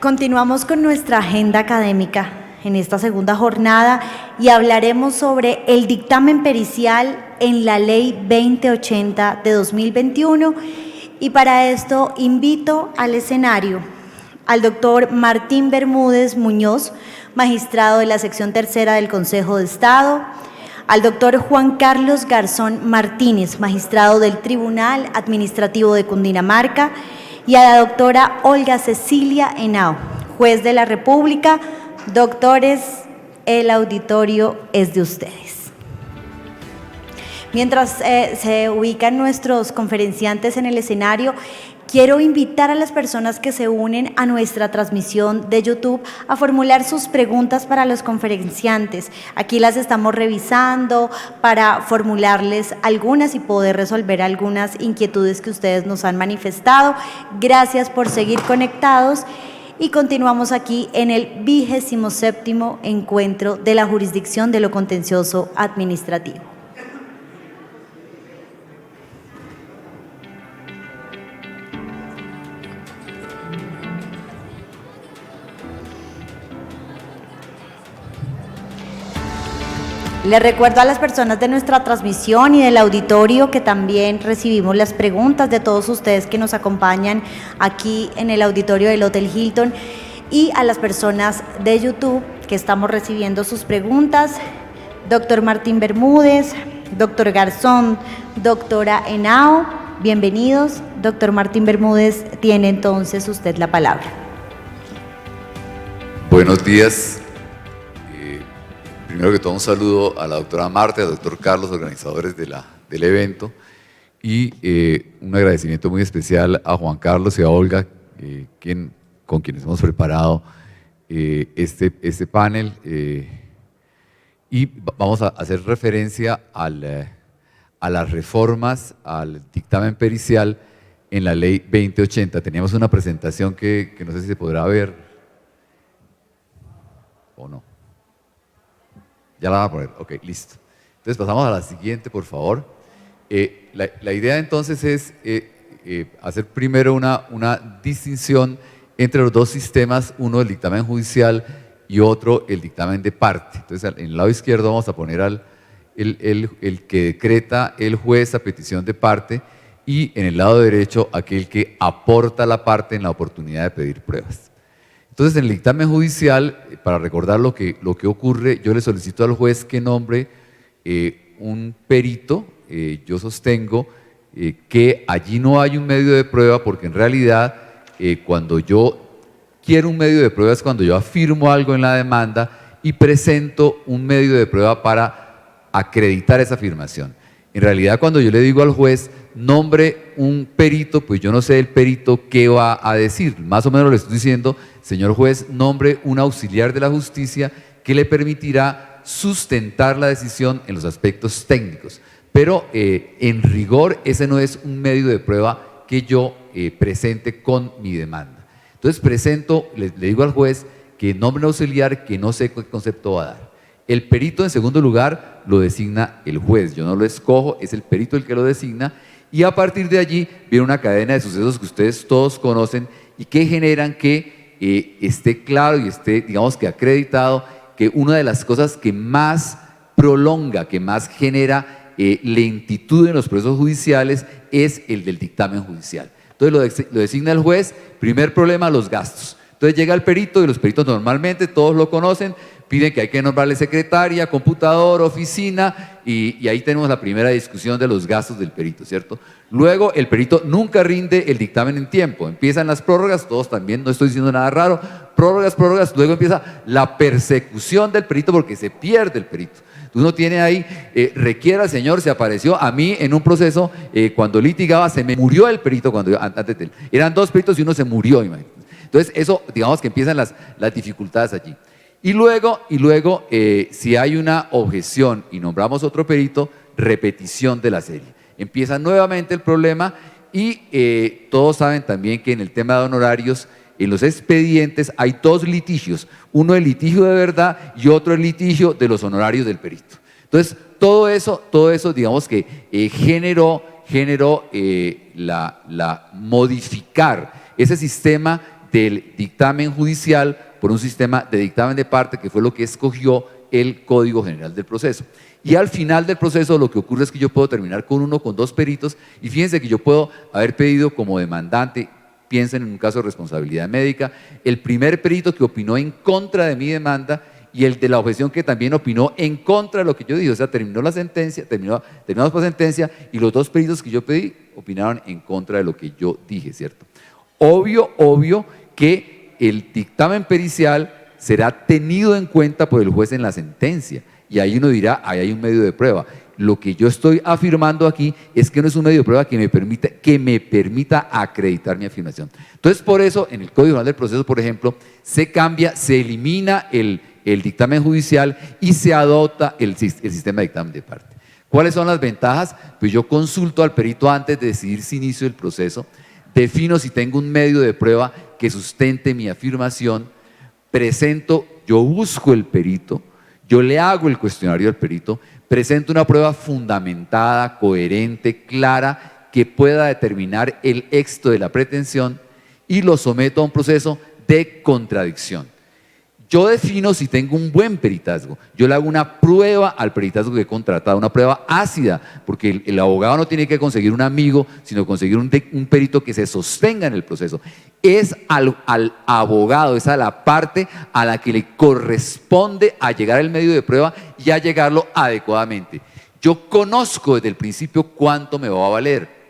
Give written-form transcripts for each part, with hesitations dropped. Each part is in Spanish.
Continuamos con nuestra agenda académica en esta segunda jornada y hablaremos sobre el dictamen pericial en la Ley 2080 de 2021 y para esto invito al escenario al doctor Martín Bermúdez Muñoz, magistrado de la sección tercera del Consejo de Estado, al doctor Juan Carlos Garzón Martínez, magistrado del Tribunal Administrativo de Cundinamarca, y a la doctora Olga Cecilia Henao, juez de la República. Doctores, el auditorio es de ustedes. Mientras se ubican nuestros conferenciantes en el escenario, quiero invitar a las personas que se unen a nuestra transmisión de YouTube a formular sus preguntas para los conferenciantes. Aquí las estamos revisando para formularles algunas y poder resolver algunas inquietudes que ustedes nos han manifestado. Gracias por seguir conectados y continuamos aquí en el 27º encuentro de la jurisdicción de lo contencioso administrativo. Les recuerdo a las personas de nuestra transmisión y del auditorio que también recibimos las preguntas de todos ustedes que nos acompañan aquí en el auditorio del Hotel Hilton y a las personas de YouTube que estamos recibiendo sus preguntas. Doctor Martín Bermúdez, doctor Garzón, doctora Henao, bienvenidos. Doctor Martín Bermúdez, tiene entonces usted la palabra. Buenos días. Primero que todo, un saludo a la doctora Marta y al doctor Carlos, organizadores del evento, y un agradecimiento muy especial a Juan Carlos y a Olga, con quienes hemos preparado este panel. Y vamos a hacer referencia a las reformas al dictamen pericial en la Ley 2080. Teníamos una presentación que no sé si se podrá ver o no. Ya la va a poner, ok, listo. Entonces pasamos a la siguiente, por favor. La idea entonces es hacer primero una distinción entre los dos sistemas, uno el dictamen judicial y otro el dictamen de parte. Entonces en el lado izquierdo vamos a poner el que decreta el juez a petición de parte y en el lado derecho aquel que aporta la parte en la oportunidad de pedir pruebas. Entonces, en el dictamen judicial, para recordar lo que ocurre, yo le solicito al juez que nombre un perito. Yo sostengo que allí no hay un medio de prueba porque en realidad cuando yo quiero un medio de prueba es cuando yo afirmo algo en la demanda y presento un medio de prueba para acreditar esa afirmación. En realidad, cuando yo le digo al juez, nombre un perito, pues yo no sé el perito qué va a decir. Más o menos le estoy diciendo, señor juez, nombre un auxiliar de la justicia que le permitirá sustentar la decisión en los aspectos técnicos. Pero en rigor, ese no es un medio de prueba que yo presente con mi demanda. Entonces presento, le digo al juez que nombre un auxiliar que no sé qué concepto va a dar. El perito, en segundo lugar, lo designa el juez. Yo no lo escojo, es el perito el que lo designa. Y a partir de allí viene una cadena de sucesos que ustedes todos conocen y que generan que esté claro y esté, digamos que acreditado, que una de las cosas que más prolonga, que más genera lentitud en los procesos judiciales es el del dictamen judicial. Entonces lo designa el juez. Primer problema, los gastos. Entonces llega el perito y los peritos normalmente, todos lo conocen, piden que hay que nombrarle secretaria, computador, oficina y ahí tenemos la primera discusión de los gastos del perito, ¿cierto? Luego el perito nunca rinde el dictamen en tiempo, empiezan las prórrogas, todos también, no estoy diciendo nada raro, prórrogas, luego empieza la persecución del perito porque se pierde el perito. Uno tiene ahí, requiera al señor, se apareció a mí en un proceso, cuando litigaba se me murió el perito, antes de él. Eran dos peritos y uno se murió, imagínate. Entonces eso, digamos que empiezan las dificultades allí. Y luego, si hay una objeción y nombramos otro perito, repetición de la serie. Empieza nuevamente el problema y todos saben también que en el tema de honorarios, en los expedientes hay dos litigios, uno el litigio de verdad y otro el litigio de los honorarios del perito. Entonces, todo eso digamos que generó modificar ese sistema del dictamen judicial por un sistema de dictamen de parte, que fue lo que escogió el Código General del Proceso. Y al final del proceso lo que ocurre es que yo puedo terminar con uno, con dos peritos, y fíjense que yo puedo haber pedido como demandante, piensen en un caso de responsabilidad médica, el primer perito que opinó en contra de mi demanda y el de la objeción que también opinó en contra de lo que yo dije. O sea, terminó la sentencia, terminamos por sentencia, y los dos peritos que yo pedí opinaron en contra de lo que yo dije, ¿cierto? Obvio que el dictamen pericial será tenido en cuenta por el juez en la sentencia, y ahí uno dirá, ahí hay un medio de prueba. Lo que yo estoy afirmando aquí es que no es un medio de prueba que me permita acreditar mi afirmación. Entonces, por eso, en el Código General del Proceso, por ejemplo, se elimina el dictamen judicial y se adopta el sistema de dictamen de parte. ¿Cuáles son las ventajas? Pues yo consulto al perito antes de decidir si inicio el proceso, defino si tengo un medio de prueba que sustente mi afirmación, yo busco el perito, yo le hago el cuestionario al perito, presento una prueba fundamentada, coherente, clara, que pueda determinar el éxito de la pretensión y lo someto a un proceso de contradicción. Yo defino si tengo un buen peritazgo. Yo le hago una prueba al peritazgo que he contratado, una prueba ácida, porque el abogado no tiene que conseguir un amigo, sino conseguir un perito que se sostenga en el proceso. Es al abogado, es a la parte a la que le corresponde a llegar al medio de prueba y a llegarlo adecuadamente. Yo conozco desde el principio cuánto me va a valer.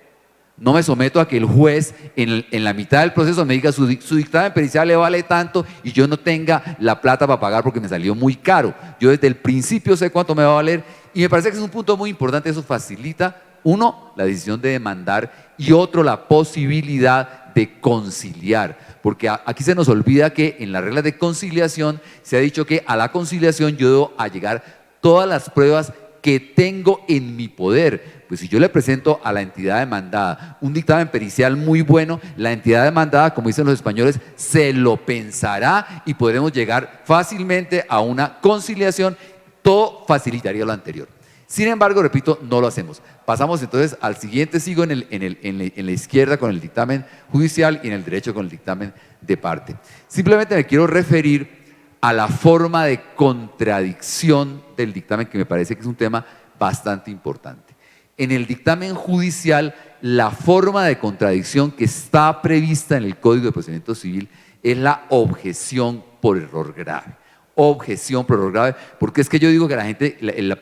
No me someto a que el juez en la mitad del proceso me diga su dictamen pericial le vale tanto y yo no tenga la plata para pagar porque me salió muy caro. Yo desde el principio sé cuánto me va a valer, y me parece que es un punto muy importante. Eso facilita, uno, la decisión de demandar, y otro, la posibilidad de conciliar. Porque aquí se nos olvida que en las reglas de conciliación se ha dicho que a la conciliación yo debo allegar todas las pruebas que tengo en mi poder. Pues si yo le presento a la entidad demandada un dictamen pericial muy bueno, la entidad demandada, como dicen los españoles, se lo pensará y podremos llegar fácilmente a una conciliación. Todo facilitaría lo anterior. Sin embargo, repito, no lo hacemos. Pasamos entonces al siguiente, sigo en la izquierda con el dictamen judicial y en el derecho con el dictamen de parte. Simplemente me quiero referir a la forma de contradicción del dictamen, que me parece que es un tema bastante importante. En el dictamen judicial, la forma de contradicción que está prevista en el Código de Procedimiento Civil es la objeción por error grave. Objeción por error grave, porque es que yo digo que a la gente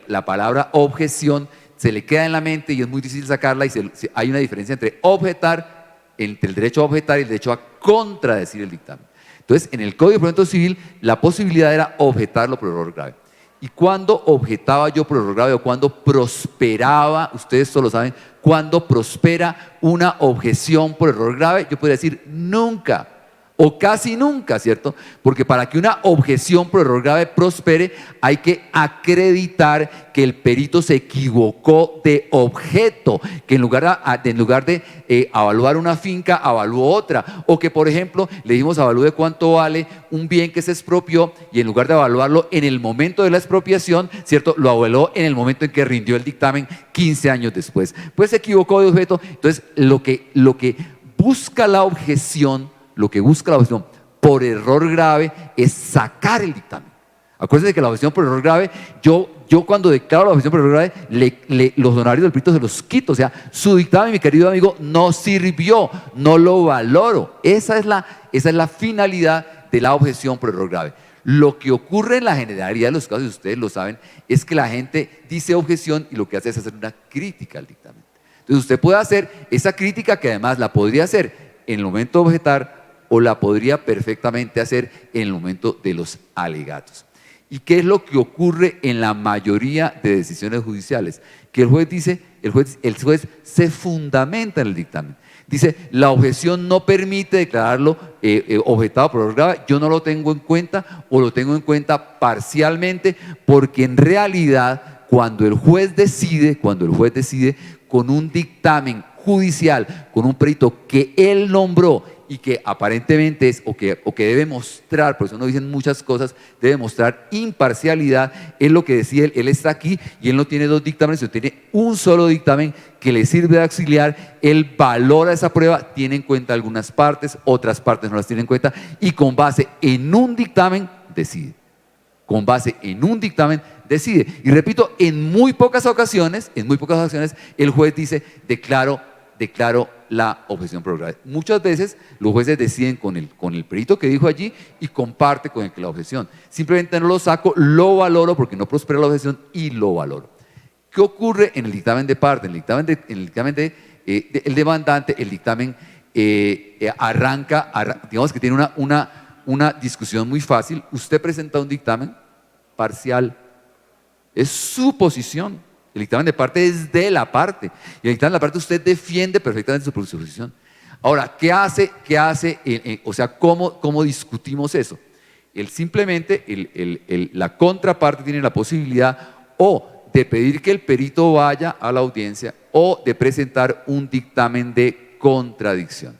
la palabra objeción se le queda en la mente y es muy difícil sacarla, y hay una diferencia entre el derecho a objetar y el derecho a contradecir el dictamen. Entonces, en el Código de Procedimiento Civil, la posibilidad era objetarlo por error grave. ¿Y cuándo objetaba yo por error grave o cuándo prosperaba? Ustedes solo saben, ¿cuándo prospera una objeción por error grave? Yo podría decir nunca o casi nunca, ¿cierto? Porque para que una objeción por error grave prospere, hay que acreditar que el perito se equivocó de objeto, que en lugar de evaluar una finca, evaluó otra, o que, por ejemplo, le dijimos evalúe cuánto vale un bien que se expropió, y en lugar de evaluarlo en el momento de la expropiación, ¿cierto?, lo evaluó en el momento en que rindió el dictamen 15 años después. Pues se equivocó de objeto. Entonces, lo que busca la objeción, por error grave es sacar el dictamen. Acuérdense que la objeción por error grave, yo cuando declaro la objeción por error grave, los honorarios del perito se los quito. O sea, su dictamen, mi querido amigo, no sirvió, no lo valoro. Esa es la finalidad de la objeción por error grave. Lo que ocurre en la generalidad de los casos, y ustedes lo saben, es que la gente dice objeción y lo que hace es hacer una crítica al dictamen. Entonces usted puede hacer esa crítica, que además la podría hacer en el momento de objetar, o la podría perfectamente hacer en el momento de los alegatos. ¿Y qué es lo que ocurre en la mayoría de decisiones judiciales? Que el juez se fundamenta en el dictamen. Dice, la objeción no permite declararlo objetado por error grave, yo no lo tengo en cuenta, o lo tengo en cuenta parcialmente, porque en realidad cuando el juez decide con un dictamen judicial, con un perito que él nombró y que aparentemente es, o que debe mostrar, por eso no dicen muchas cosas, debe mostrar imparcialidad, es lo que decía él está aquí y él no tiene dos dictámenes, sino tiene un solo dictamen que le sirve de auxiliar, él valora esa prueba, tiene en cuenta algunas partes, otras partes no las tiene en cuenta y con base en un dictamen decide. Con base en un dictamen decide. Y repito, en muy pocas ocasiones, el juez dice, declaro la objeción prorrogada. Muchas veces los jueces deciden con el perito que dijo allí y comparte con el que la objeción. Simplemente no lo saco, lo valoro porque no prospera la objeción y lo valoro. ¿Qué ocurre en el dictamen de parte? En el dictamen del demandante, el dictamen digamos que tiene una discusión muy fácil. Usted presenta un dictamen parcial, es su posición. El dictamen de parte es de la parte. Y el dictamen de la parte usted defiende perfectamente su posición. Ahora, ¿qué hace? O sea, ¿cómo discutimos eso? Simplemente la contraparte tiene la posibilidad o de pedir que el perito vaya a la audiencia o de presentar un dictamen de contradicción.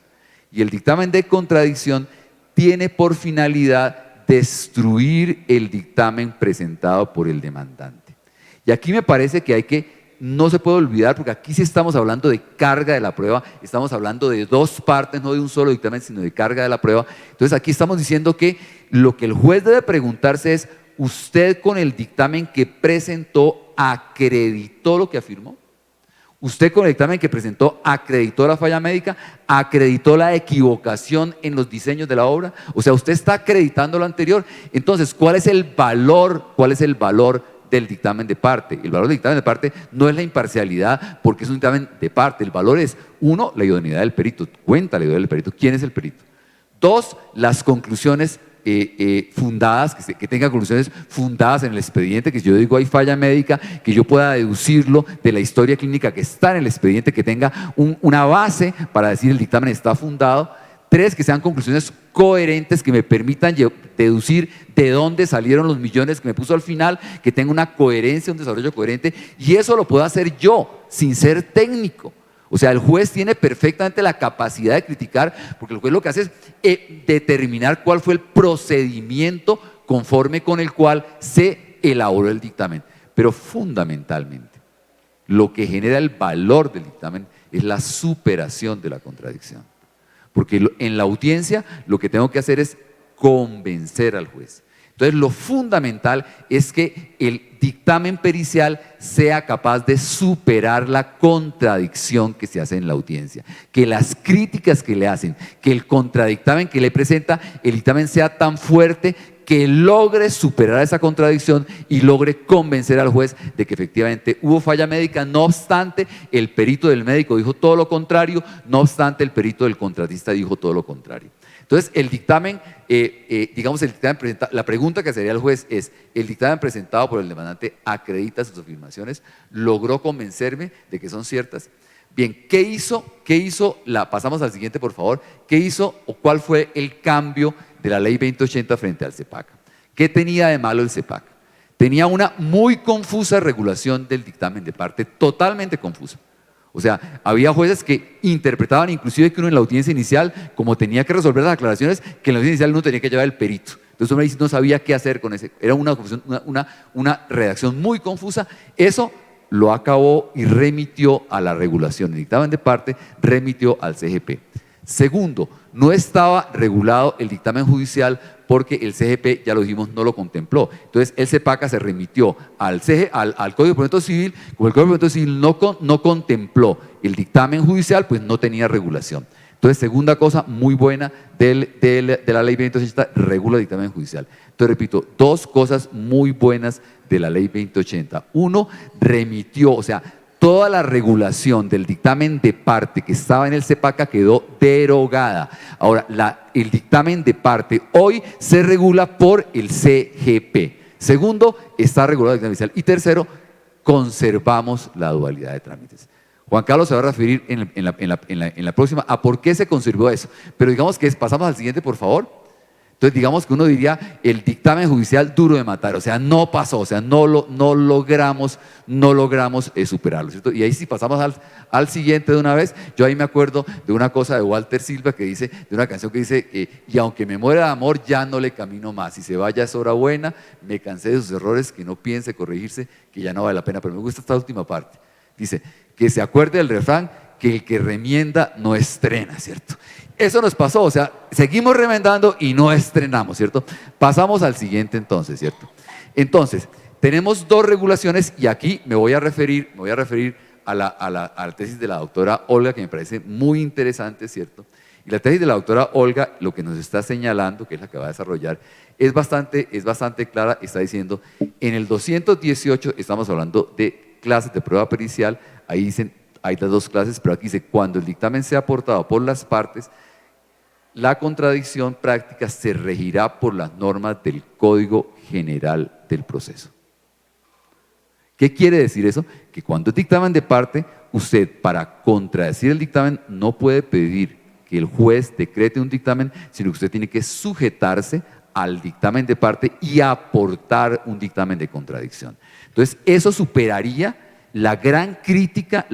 Y el dictamen de contradicción tiene por finalidad destruir el dictamen presentado por el demandante. Y aquí me parece que no se puede olvidar, porque aquí sí estamos hablando de carga de la prueba, estamos hablando de dos partes, no de un solo dictamen, sino de carga de la prueba. Entonces aquí estamos diciendo que lo que el juez debe preguntarse es, ¿usted con el dictamen que presentó acreditó lo que afirmó? ¿Usted con el dictamen que presentó acreditó la falla médica? ¿Acreditó la equivocación en los diseños de la obra? O sea, usted está acreditando lo anterior. Entonces, ¿cuál es el valor del dictamen de parte? El valor del dictamen de parte no es la imparcialidad, porque es un dictamen de parte. El valor es, uno, la idoneidad del perito. Cuenta la idoneidad del perito. ¿Quién es el perito? Dos, las conclusiones fundadas, que tenga conclusiones fundadas en el expediente, que si yo digo hay falla médica, que yo pueda deducirlo de la historia clínica que está en el expediente, que tenga una base para decir el dictamen está fundado. Tres, que sean conclusiones coherentes que me permitan deducir de dónde salieron los millones que me puso al final, que tenga una coherencia, un desarrollo coherente, y eso lo puedo hacer yo, sin ser técnico. O sea, el juez tiene perfectamente la capacidad de criticar, porque el juez lo que hace es determinar cuál fue el procedimiento conforme con el cual se elaboró el dictamen. Pero fundamentalmente, lo que genera el valor del dictamen es la superación de la contradicción. Porque en la audiencia lo que tengo que hacer es convencer al juez. Entonces, lo fundamental es que el dictamen pericial sea capaz de superar la contradicción que se hace en la audiencia, que las críticas que le hacen, que el contradictamen que le presenta, el dictamen sea tan fuerte que logre superar esa contradicción y logre convencer al juez de que efectivamente hubo falla médica, no obstante el perito del médico dijo todo lo contrario, no obstante el perito del contratista dijo todo lo contrario. Entonces, el dictamen, la pregunta que hacería el juez es, ¿el dictamen presentado por el demandante acredita sus afirmaciones? ¿Logró convencerme de que son ciertas? Bien, ¿qué hizo? Pasamos al siguiente, por favor. ¿Qué hizo o cuál fue el cambio de la ley 2080 frente al CEPAC? ¿Qué tenía de malo el CEPAC? Tenía una muy confusa regulación del dictamen de parte, totalmente confusa. O sea, había jueces que interpretaban inclusive que uno en la audiencia inicial, como tenía que resolver las aclaraciones, que en la audiencia inicial uno tenía que llevar el perito. Entonces uno no sabía qué hacer con ese. Era una redacción muy confusa. Eso lo acabó y remitió a la regulación. El dictamen de parte remitió al CGP. Segundo, no estaba regulado el dictamen judicial porque el CGP, ya lo dijimos, no lo contempló. Entonces el CEPACA se remitió al Código de Procedimiento Civil. Como el Código de Procedimiento Civil no contempló el dictamen judicial, pues no tenía regulación. Entonces, segunda cosa muy buena de la ley 2080, regula el dictamen judicial. Entonces, repito, dos cosas muy buenas de la ley 2080. Uno, remitió, o sea, toda la regulación del dictamen de parte que estaba en el CEPACA quedó derogada. Ahora, el dictamen de parte hoy se regula por el CGP. Segundo, está regulado el dictamen judicial. Y tercero, conservamos la dualidad de trámites. Juan Carlos se va a referir en la próxima a por qué se conservó eso. Pero digamos que pasamos al siguiente, por favor. Entonces, digamos que uno diría el dictamen judicial duro de matar, o sea, no pasó, o sea, no logramos superarlo, ¿cierto? Y ahí sí pasamos al siguiente de una vez. Yo ahí me acuerdo de una cosa de Walter Silva que dice, de una canción que dice, y aunque me muera de amor, ya no le camino más, si se vaya es hora buena, me cansé de sus errores, que no piense corregirse, que ya no vale la pena. Pero me gusta esta última parte, dice, que se acuerde del refrán, que el que remienda no estrena, ¿cierto? Eso nos pasó, o sea, seguimos remendando y no estrenamos, ¿cierto? Pasamos al siguiente entonces, ¿cierto? Entonces, tenemos dos regulaciones y aquí me voy a referir a la tesis de la doctora Olga, que me parece muy interesante, ¿cierto? Y la tesis de la doctora Olga, lo que nos está señalando, que es la que va a desarrollar, es bastante clara. Está diciendo, en el 218 estamos hablando de clases de prueba pericial, ahí dicen, hay las dos clases, pero aquí dice, cuando el dictamen sea aportado por las partes, la contradicción práctica se regirá por las normas del Código General del Proceso. ¿Qué quiere decir eso? Que cuando es dictamen de parte, usted para contradecir el dictamen no puede pedir que el juez decrete un dictamen, sino que usted tiene que sujetarse al dictamen de parte y aportar un dictamen de contradicción. Entonces, eso superaría la gran crítica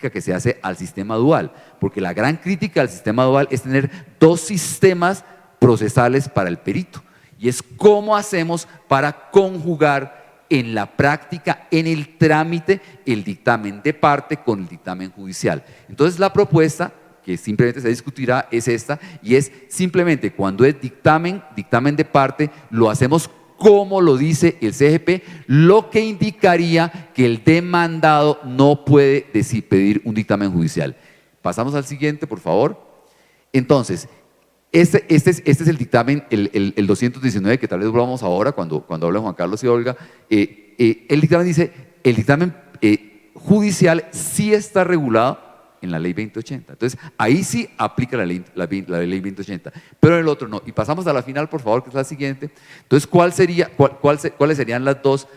que se hace al sistema dual, porque la gran crítica al sistema dual es tener dos sistemas procesales para el perito, y es cómo hacemos para conjugar en la práctica, en el trámite, el dictamen de parte con el dictamen judicial. Entonces la propuesta que simplemente se discutirá es esta, y es simplemente cuando es dictamen de parte, lo hacemos como lo dice el CGP, lo que indicaría que el demandado no puede pedir un dictamen judicial. Pasamos al siguiente, por favor. Entonces, este es el dictamen, el 219, que tal vez volvamos ahora cuando habla Juan Carlos y Olga. El dictamen dice, el dictamen judicial sí está regulado en la ley 2080. Entonces, ahí sí aplica la ley 2080, pero en el otro no. Y pasamos a la final, por favor, que es la siguiente. Entonces, ¿cuáles serían las dos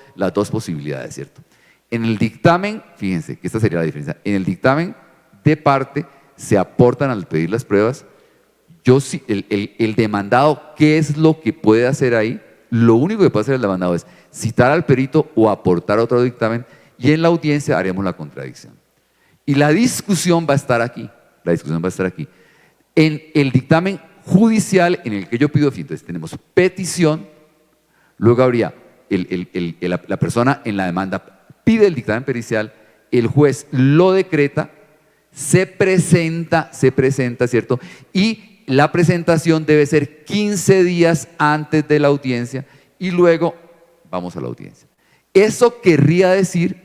posibilidades, cierto? En el dictamen, fíjense que esta sería la diferencia, en el dictamen de parte se aportan al pedir las pruebas. El demandado, ¿qué es lo que puede hacer ahí? Lo único que puede hacer el demandado es citar al perito o aportar otro dictamen, y en la audiencia haremos la contradicción. Y la discusión va a estar aquí, En el dictamen judicial en el que yo pido, entonces tenemos petición, luego habría la persona en la demanda pide el dictamen pericial, el juez lo decreta, se presenta, ¿cierto? Y la presentación debe ser 15 días antes de la audiencia y luego vamos a la audiencia. Eso querría decir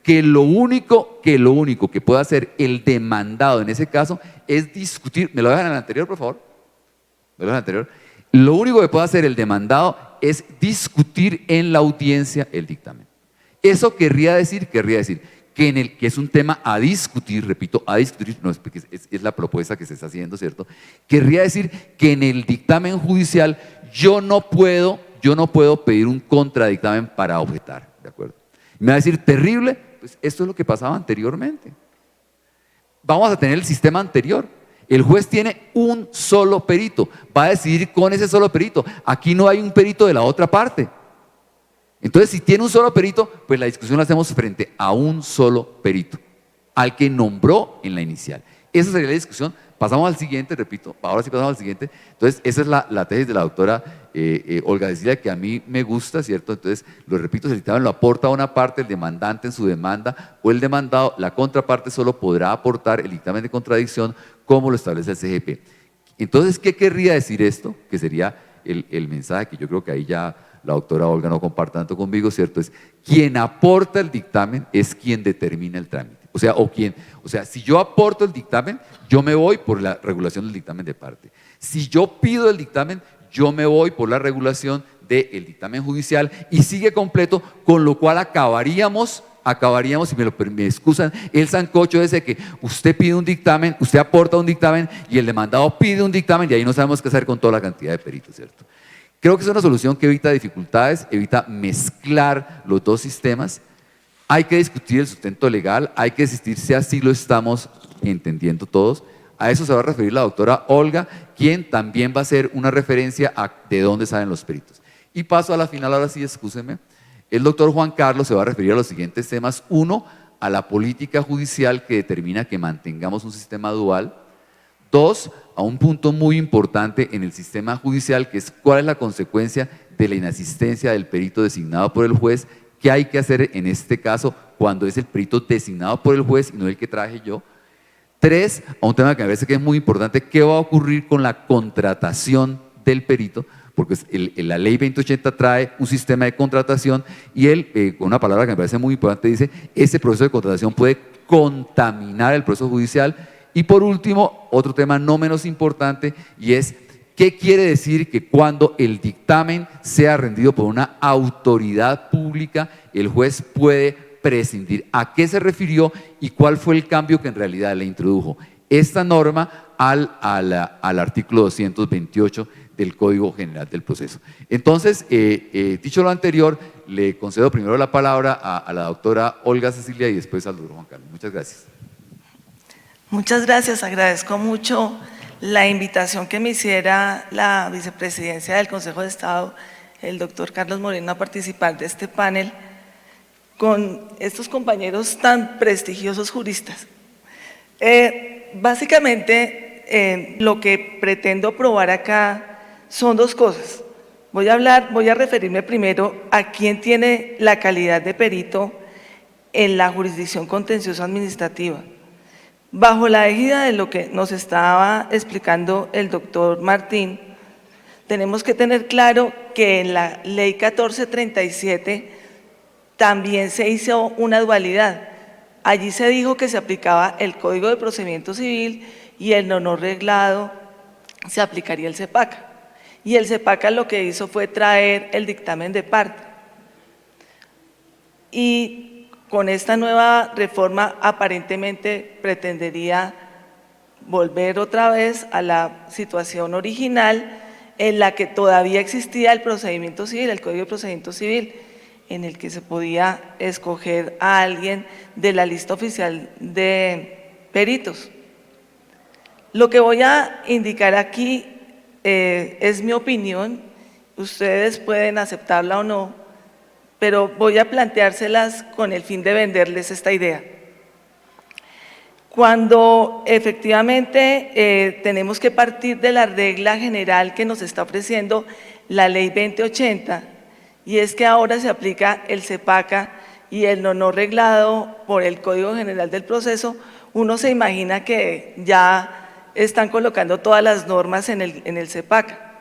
que lo único que puede hacer el demandado en ese caso es discutir. ¿Me lo dejan en el anterior, por favor? ¿Me lo dejan en el anterior? Lo único que puede hacer el demandado es discutir en la audiencia el dictamen. Eso querría decir que es un tema a discutir, repito, a discutir, no, es la propuesta que se está haciendo, ¿cierto? Querría decir que en el dictamen judicial yo no puedo pedir un contradictamen para objetar, ¿de acuerdo? Me va a decir, terrible, pues esto es lo que pasaba anteriormente. Vamos a tener el sistema anterior. El juez tiene un solo perito, va a decidir con ese solo perito. Aquí no hay un perito de la otra parte. Entonces, si tiene un solo perito, pues la discusión la hacemos frente a un solo perito, al que nombró en la inicial. Esa sería la discusión. Pasamos al siguiente, repito, ahora sí pasamos al siguiente. Entonces, esa es la tesis de la doctora Olga Cecilia, que a mí me gusta, ¿cierto? Entonces, lo repito, si el dictamen lo aporta una parte, el demandante en su demanda, o el demandado, la contraparte solo podrá aportar el dictamen de contradicción como lo establece el CGP. Entonces, ¿qué querría decir esto? Que sería el mensaje que yo creo que ahí ya la doctora Olga no comparte tanto conmigo, ¿cierto? Es quien aporta el dictamen es quien determina el trámite. O sea, si yo aporto el dictamen, yo me voy por la regulación del dictamen de parte. Si yo pido el dictamen, yo me voy por la regulación del dictamen judicial y sigue completo, con lo cual acabaríamos, si me excusan, el sancocho ese que usted pide un dictamen, usted aporta un dictamen y el demandado pide un dictamen y ahí no sabemos qué hacer con toda la cantidad de peritos, ¿cierto? Creo que es una solución que evita dificultades, evita mezclar los dos sistemas. Hay que discutir el sustento legal, hay que existir si así lo estamos entendiendo todos. A eso se va a referir la doctora Olga, quien también va a ser una referencia a de dónde salen los peritos. Y paso a la final, ahora sí, excúsenme. El doctor Juan Carlos se va a referir a los siguientes temas. Uno, a la política judicial que determina que mantengamos un sistema dual. Dos, a un punto muy importante en el sistema judicial, que es cuál es la consecuencia de la inasistencia del perito designado por el juez, qué hay que hacer en este caso cuando es el perito designado por el juez y no el que traje yo. Tres, a un tema que me parece que es muy importante, qué va a ocurrir con la contratación del perito, porque la ley 2080 trae un sistema de contratación y él, con una palabra que me parece muy importante, dice, ese proceso de contratación puede contaminar el proceso judicial. Y por último, otro tema no menos importante, y es, ¿qué quiere decir que cuando el dictamen sea rendido por una autoridad pública, el juez puede prescindir? ¿A qué se refirió y cuál fue el cambio que en realidad le introdujo esta norma al artículo 228 del Código General del Proceso? Entonces, dicho lo anterior, le concedo primero la palabra a la doctora Olga Cecilia y después al doctor Juan Carlos. Muchas gracias. Muchas gracias, agradezco mucho la invitación que me hiciera la vicepresidencia del Consejo de Estado, el doctor Carlos Moreno, a participar de este panel con estos compañeros tan prestigiosos juristas. Básicamente, lo que pretendo probar acá son dos cosas. Voy a referirme primero a quién tiene la calidad de perito en la jurisdicción contencioso administrativa. Bajo la égida de lo que nos estaba explicando el doctor Martín, tenemos que tener claro que en la ley 1437 también se hizo una dualidad. Allí se dijo que se aplicaba el Código de Procedimiento Civil y el no reglado se aplicaría el CEPACA. Y el CEPACA lo que hizo fue traer el dictamen de parte. Y con esta nueva reforma aparentemente pretendería volver otra vez a la situación original en la que todavía existía el procedimiento civil, el Código de Procedimiento Civil, en el que se podía escoger a alguien de la lista oficial de peritos. Lo que voy a indicar aquí es mi opinión, ustedes pueden aceptarla o no, pero voy a planteárselas con el fin de venderles esta idea. Cuando efectivamente tenemos que partir de la regla general que nos está ofreciendo la ley 2080, y es que ahora se aplica el CEPACA y el no reglado por el Código General del Proceso, uno se imagina que ya están colocando todas las normas en el CEPACA,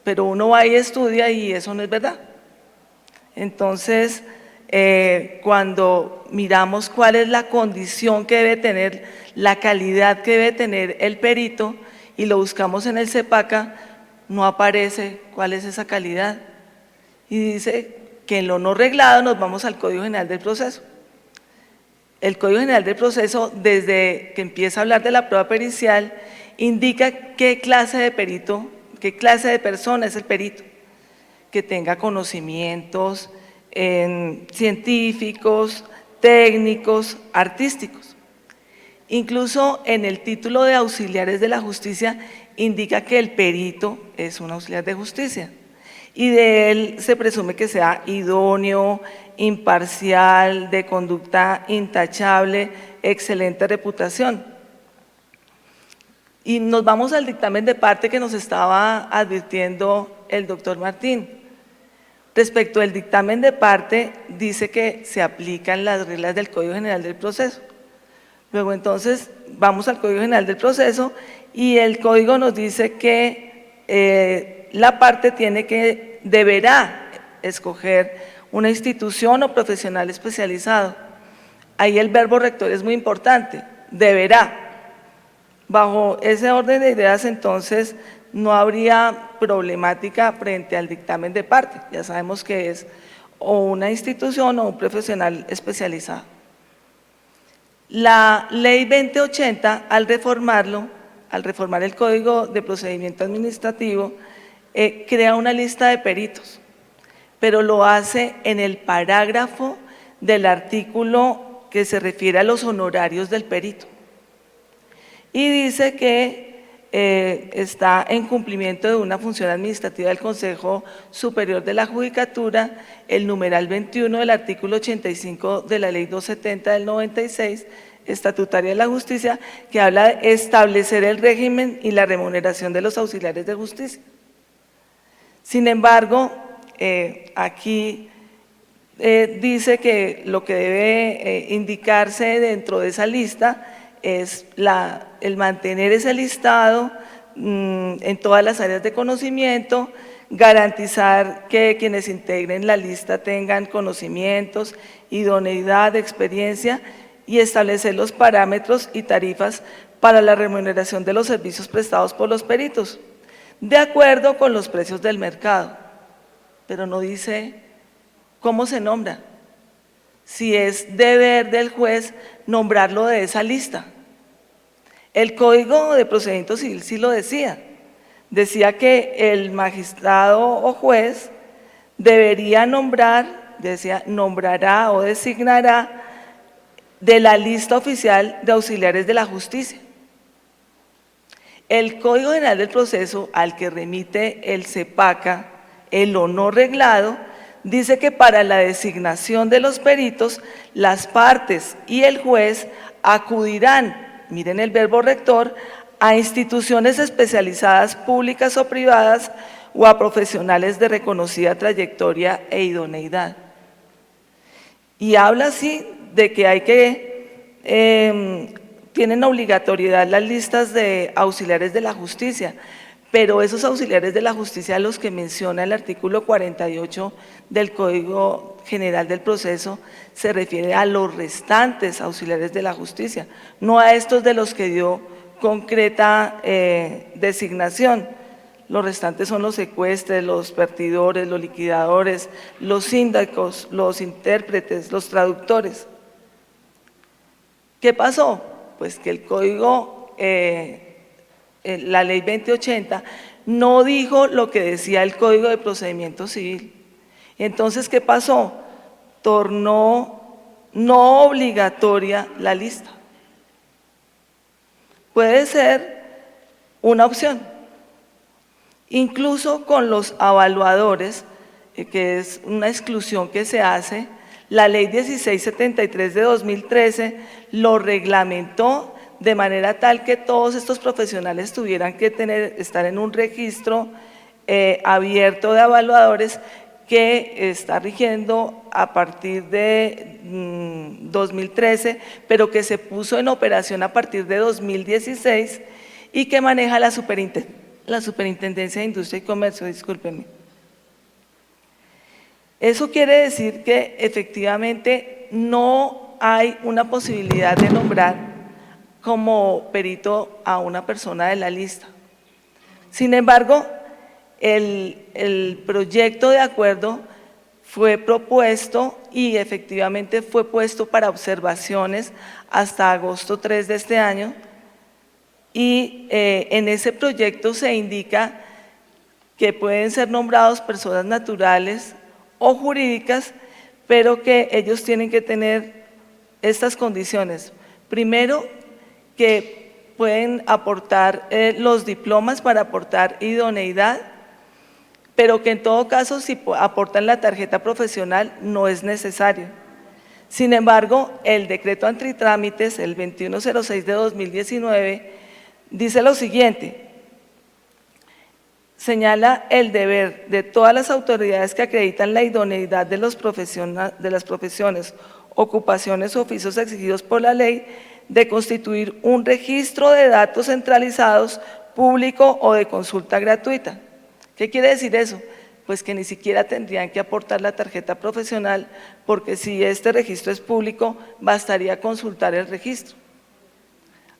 pero uno va y estudia y eso no es verdad. Entonces, cuando miramos cuál es la condición que debe tener, la calidad que debe tener el perito y lo buscamos en el CEPACA, no aparece cuál es esa calidad. Y dice que en lo no reglado nos vamos al Código General del Proceso. El Código General del Proceso, desde que empieza a hablar de la prueba pericial, indica qué clase de perito, qué clase de persona es el perito, que tenga conocimientos científicos, técnicos, artísticos. Incluso en el título de auxiliares de la justicia indica que el perito es un auxiliar de justicia y de él se presume que sea idóneo, imparcial, de conducta intachable, excelente reputación. Y nos vamos al dictamen de parte que nos estaba advirtiendo el doctor Martín. Respecto al dictamen de parte, dice que se aplican las reglas del Código General del Proceso. Luego entonces vamos al Código General del Proceso y el Código nos dice que la parte deberá escoger una institución o profesional especializado. Ahí el verbo rector es muy importante, deberá. Bajo ese orden de ideas, entonces, no habría problemática frente al dictamen de parte. Ya sabemos que es o una institución o un profesional especializado. La ley 2080, al reformar el Código de Procedimiento Administrativo, crea una lista de peritos, pero lo hace en el parágrafo del artículo que se refiere a los honorarios del perito. Y dice que está en cumplimiento de una función administrativa del Consejo Superior de la Judicatura, el numeral 21 del artículo 85 de la Ley 270 del 96, estatutaria de la justicia, que habla de establecer el régimen y la remuneración de los auxiliares de justicia. Sin embargo, aquí dice que lo que debe indicarse dentro de esa lista es el mantener ese listado en todas las áreas de conocimiento, garantizar que quienes integren la lista tengan conocimientos, idoneidad, experiencia y establecer los parámetros y tarifas para la remuneración de los servicios prestados por los peritos, de acuerdo con los precios del mercado. Pero no dice cómo se nombra, si es deber del juez nombrarlo de esa lista. El Código de Procedimiento Civil sí lo decía que el magistrado o juez debería nombrar, decía, nombrará o designará de la lista oficial de auxiliares de la justicia. El Código General del Proceso, al que remite el CEPACA, el o no reglado, dice que para la designación de los peritos, las partes y el juez acudirán, miren el verbo rector, a instituciones especializadas públicas o privadas o a profesionales de reconocida trayectoria e idoneidad. Y habla así de que hay tienen obligatoriedad las listas de auxiliares de la justicia, pero esos auxiliares de la justicia, los que menciona el artículo 48 del Código General del Proceso, se refiere a los restantes auxiliares de la justicia, no a estos de los que dio concreta designación. Los restantes son los secuestres, los partidores, los liquidadores, los síndicos, los intérpretes, los traductores. ¿Qué pasó? Pues que el Código, la Ley 2080, no dijo lo que decía el Código de Procedimiento Civil. Entonces, ¿qué pasó? Tornó no obligatoria la lista. Puede ser una opción. Incluso con los evaluadores, que es una exclusión que se hace, la Ley 1673 de 2013 lo reglamentó de manera tal que todos estos profesionales tuvieran que estar en un registro abierto de evaluadores que está rigiendo a partir de 2013, pero que se puso en operación a partir de 2016 y que maneja la Superintendencia de Industria y Comercio, discúlpenme. Eso quiere decir que efectivamente no hay una posibilidad de nombrar como perito a una persona de la lista. Sin embargo, el proyecto de acuerdo fue propuesto y efectivamente fue puesto para observaciones hasta agosto 3 de este año, y en ese proyecto se indica que pueden ser nombrados personas naturales o jurídicas, pero que ellos tienen que tener estas condiciones. Primero, que pueden aportar los diplomas para aportar idoneidad, pero que en todo caso si aportan la tarjeta profesional no es necesario. Sin embargo, el decreto antitrámites, el 2106 de 2019, dice lo siguiente: señala el deber de todas las autoridades que acreditan la idoneidad de las profesiones, ocupaciones o oficios exigidos por la ley de constituir un registro de datos centralizados, público o de consulta gratuita. ¿Qué quiere decir eso? Pues que ni siquiera tendrían que aportar la tarjeta profesional, porque si este registro es público, bastaría consultar el registro.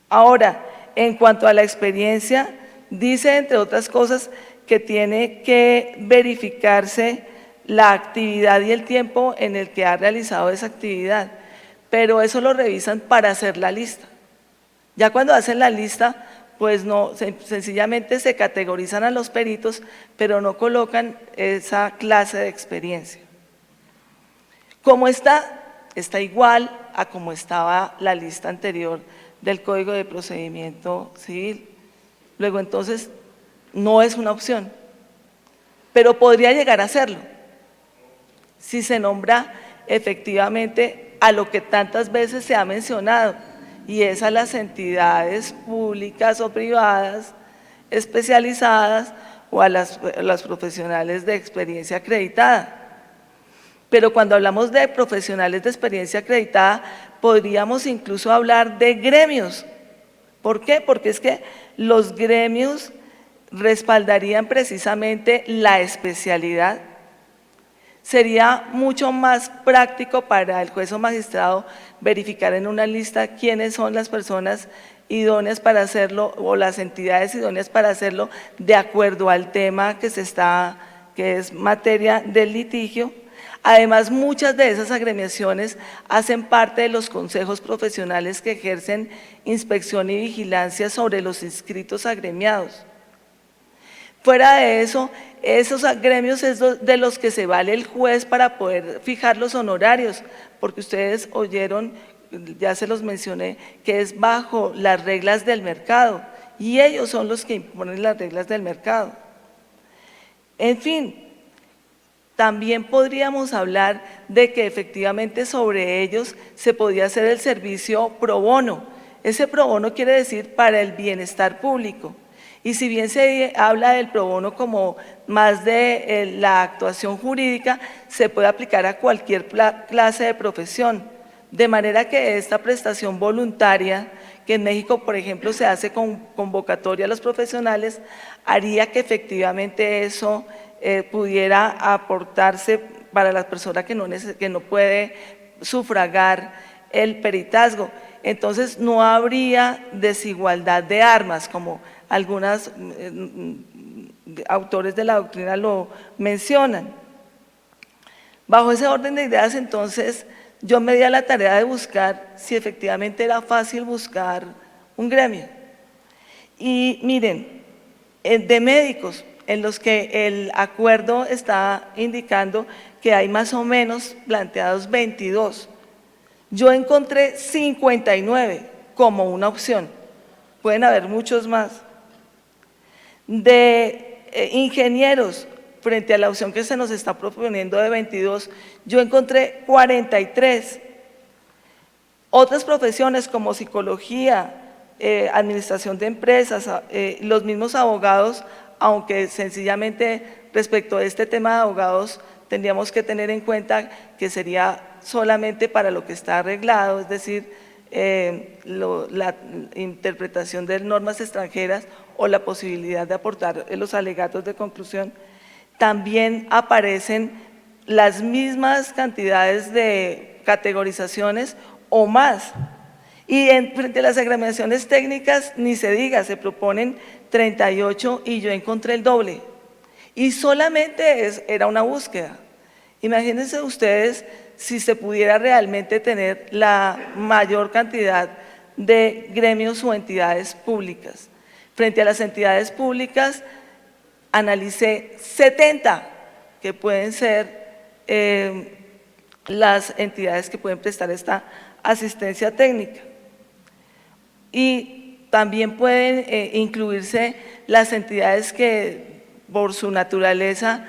Ahora, en cuanto a la experiencia, dice, entre otras cosas, que tiene que verificarse la actividad y el tiempo en el que ha realizado esa actividad, pero eso lo revisan para hacer la lista. Ya cuando hacen la lista, pues no, sencillamente se categorizan a los peritos, pero no colocan esa clase de experiencia. ¿Cómo está? Está igual a como estaba la lista anterior del Código de Procedimiento Civil. Luego entonces no es una opción, pero podría llegar a serlo si se nombra efectivamente a lo que tantas veces se ha mencionado, y es a las entidades públicas o privadas especializadas o a las profesionales de experiencia acreditada. Pero cuando hablamos de profesionales de experiencia acreditada, podríamos incluso hablar de gremios. ¿Por qué? Porque es que los gremios respaldarían precisamente la especialidad. Sería mucho más práctico para el juez o magistrado verificar en una lista quiénes son las personas idóneas para hacerlo o las entidades idóneas para hacerlo de acuerdo al tema que es materia del litigio. Además, muchas de esas agremiaciones hacen parte de los consejos profesionales que ejercen inspección y vigilancia sobre los inscritos agremiados. Fuera de eso, esos gremios es de los que se vale el juez para poder fijar los honorarios, porque ustedes oyeron, ya se los mencioné, que es bajo las reglas del mercado, y ellos son los que imponen las reglas del mercado. En fin, también podríamos hablar de que efectivamente sobre ellos se podía hacer el servicio pro bono. Ese pro bono quiere decir para el bienestar público. Y si bien se habla del pro bono como más de la actuación jurídica, se puede aplicar a cualquier clase de profesión. De manera que esta prestación voluntaria, que en México, por ejemplo, se hace con convocatoria a los profesionales, haría que efectivamente eso pudiera aportarse para la persona que no puede sufragar el peritazgo. Entonces no habría desigualdad de armas, como algunos autores de la doctrina lo mencionan. Bajo ese orden de ideas, entonces, yo me di a la tarea de buscar si efectivamente era fácil buscar un gremio. Y miren, de médicos, en los que el acuerdo está indicando que hay más o menos planteados 22. Yo encontré 59 como una opción, pueden haber muchos más. De ingenieros, frente a la opción que se nos está proponiendo de 22, yo encontré 43. Otras profesiones como psicología, administración de empresas, los mismos abogados, aunque sencillamente respecto a este tema de abogados tendríamos que tener en cuenta que sería solamente para lo que está arreglado, es decir, la interpretación de normas extranjeras o la posibilidad de aportar los alegatos de conclusión. También aparecen las mismas cantidades de categorizaciones o más. Y frente a las agremiaciones técnicas, ni se diga, se proponen 38 y yo encontré el doble. Y solamente era una búsqueda. Imagínense ustedes si se pudiera realmente tener la mayor cantidad de gremios o entidades públicas. Frente a las entidades públicas, analicé 70 que pueden ser las entidades que pueden prestar esta asistencia técnica. Y también pueden incluirse las entidades que por su naturaleza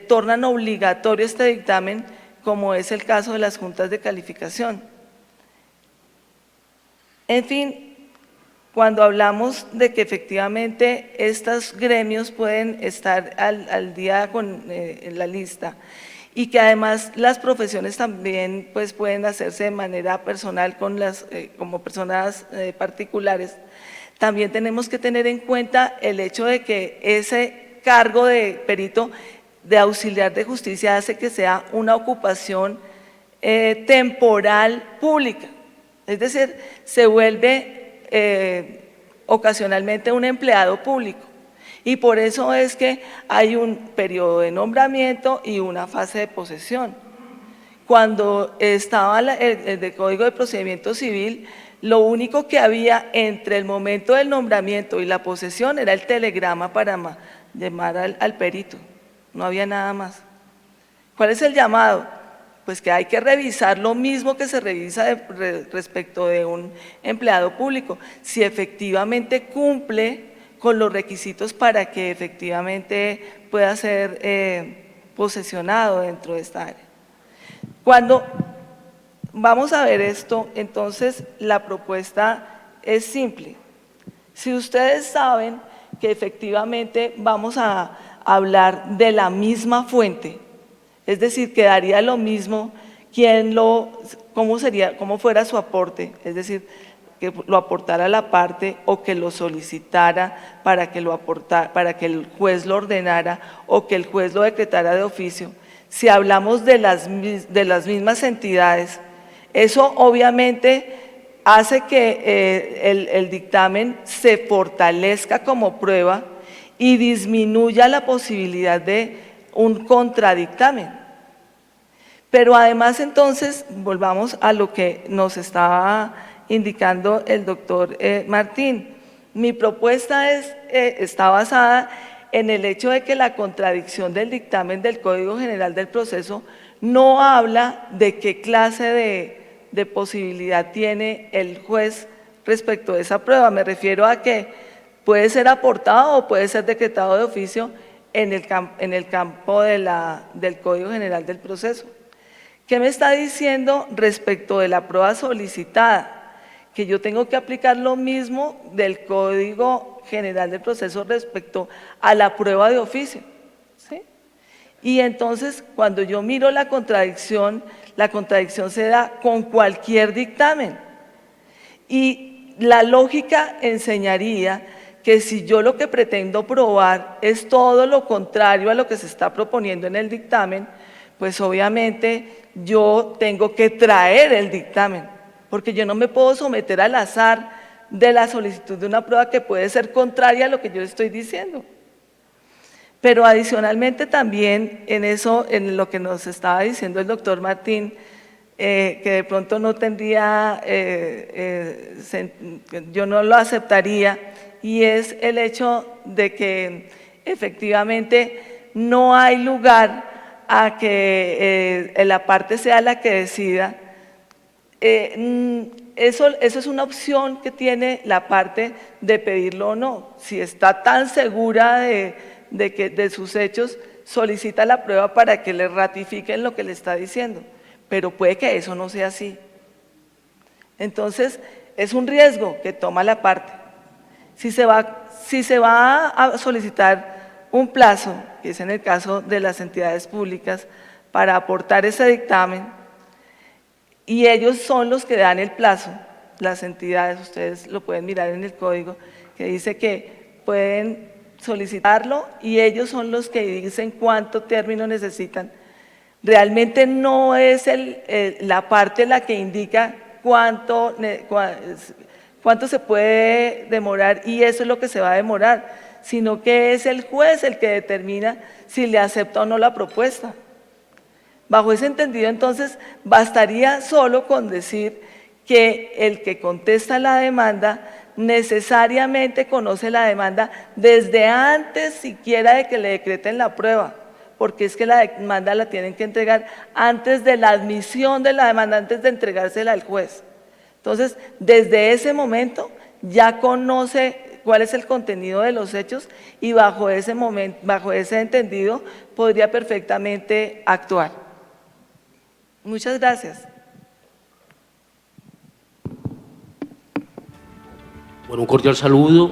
tornan obligatorio este dictamen, como es el caso de las juntas de calificación. En fin, cuando hablamos de que efectivamente estos gremios pueden estar al día con la lista y que además las profesiones también pues, pueden hacerse de manera personal como personas particulares, también tenemos que tener en cuenta el hecho de que ese cargo de perito de auxiliar de justicia hace que sea una ocupación temporal pública, es decir, se vuelve ocasionalmente un empleado público. Y por eso es que hay un periodo de nombramiento y una fase de posesión. Cuando estaba el Código de Procedimiento Civil, lo único que había entre el momento del nombramiento y la posesión era el telegrama para llamar al perito. No había nada más. ¿Cuál es el llamado? Pues que hay que revisar lo mismo que se revisa respecto de un empleado público, si efectivamente cumple con los requisitos para que efectivamente pueda ser posesionado dentro de esta área. Cuando vamos a ver esto, entonces la propuesta es simple. Si ustedes saben que efectivamente vamos a hablar de la fuente, es decir, quedaría lo mismo cómo fuera su aporte, es decir, que lo aportara la parte o que lo solicitara para que el juez lo ordenara o que el juez lo decretara de oficio. Si hablamos de las mismas entidades, eso obviamente hace que el dictamen se fortalezca como prueba y disminuya la posibilidad de un contradictamen. Pero además entonces, volvamos a lo que nos estaba indicando el doctor Martín. Mi propuesta está basada en el hecho de que la contradicción del dictamen del Código General del Proceso no habla de qué clase de posibilidad tiene el juez respecto de esa prueba. Me refiero a que puede ser aportado o puede ser decretado de oficio en el campo del Código General del Proceso. ¿Qué me está diciendo respecto de la prueba solicitada? Que yo tengo que aplicar lo mismo del Código General del Proceso respecto a la prueba de oficio, ¿sí? Y entonces, cuando yo miro la contradicción se da con cualquier dictamen. Y la lógica enseñaría que si yo lo que pretendo probar es todo lo contrario a lo que se está proponiendo en el dictamen, pues obviamente yo tengo que traer el dictamen, porque yo no me puedo someter al azar de la solicitud de una prueba que puede ser contraria a lo que yo estoy diciendo. Pero adicionalmente también en lo que nos estaba diciendo el doctor Martín, que de pronto no tendría, yo no lo aceptaría, y es el hecho de que efectivamente no hay lugar a que la parte sea la que decida. Eso es una opción que tiene la parte de pedirlo o no. Si está tan segura de sus hechos, solicita la prueba para que le ratifiquen lo que le está diciendo, pero puede que eso no sea así. Entonces, es un riesgo que toma la parte. Si se va a solicitar un plazo, que es en el caso de las entidades públicas, para aportar ese dictamen, y ellos son los que dan el plazo, las entidades, ustedes lo pueden mirar en el código, que dice que pueden solicitarlo y ellos son los que dicen cuánto término necesitan. Realmente no es la parte la que indica cuánto se puede demorar y eso es lo que se va a demorar, sino que es el juez el que determina si le acepta o no la propuesta. Bajo ese entendido, entonces, bastaría solo con decir que el que contesta la demanda necesariamente conoce la demanda desde antes siquiera de que le decreten la prueba, porque es que la demanda la tienen que entregar antes de la admisión de la demanda, antes de entregársela al juez. Entonces, desde ese momento ya conoce cuál es el contenido de los hechos y bajo ese entendido podría perfectamente actuar. Muchas gracias. Bueno, un cordial saludo,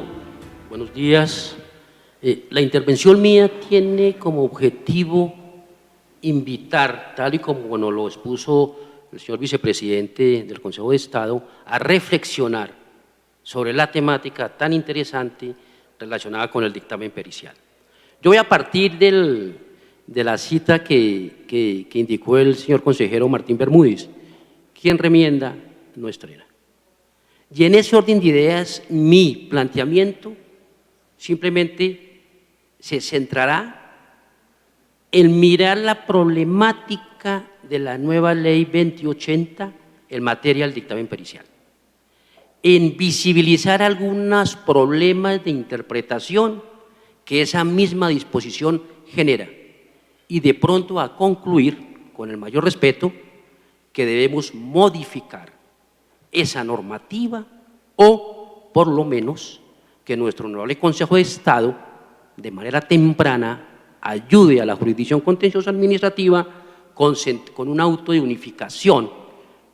buenos días. La intervención mía tiene como objetivo invitar, tal y como nos lo expuso el señor vicepresidente del Consejo de Estado, a reflexionar sobre la temática tan interesante relacionada con el dictamen pericial. Yo voy a partir de la cita que indicó el señor consejero Martín Bermúdez, quien remienda no estrena. Y en ese orden de ideas, mi planteamiento simplemente se centrará en mirar la problemática de la nueva ley 2080 en materia del dictamen pericial, en visibilizar algunos problemas de interpretación que esa misma disposición genera y de pronto a concluir, con el mayor respeto, que debemos modificar esa normativa o, por lo menos, que nuestro honorable Consejo de Estado, de manera temprana, ayude a la jurisdicción contenciosa administrativa con un auto de unificación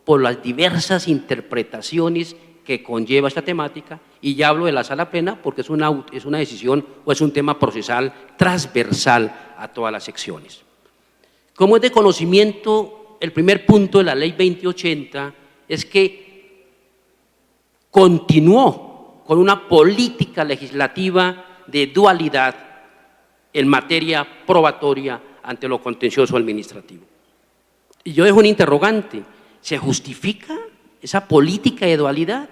por las diversas interpretaciones que conlleva esta temática, y ya hablo de la sala plena porque es una decisión o es un tema procesal transversal a todas las secciones. Como es de conocimiento, el primer punto de la Ley 2080 es que continuó con una política legislativa de dualidad en materia probatoria ante lo contencioso administrativo. Y yo dejo un interrogante: ¿se justifica esa política de dualidad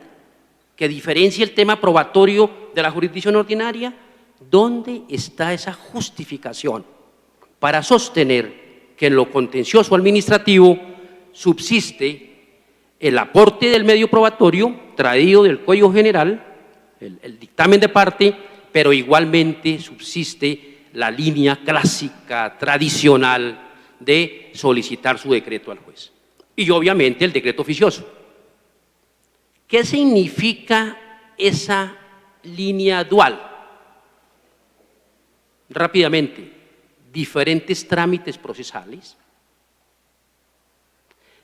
que diferencia el tema probatorio de la jurisdicción ordinaria? ¿Dónde está esa justificación para sostener que en lo contencioso administrativo subsiste el aporte del medio probatorio traído del Código General, el dictamen de parte, pero igualmente subsiste la línea clásica, tradicional, de solicitar su decreto al juez? Y obviamente el decreto oficioso. ¿Qué significa esa línea dual? Rápidamente: diferentes trámites procesales,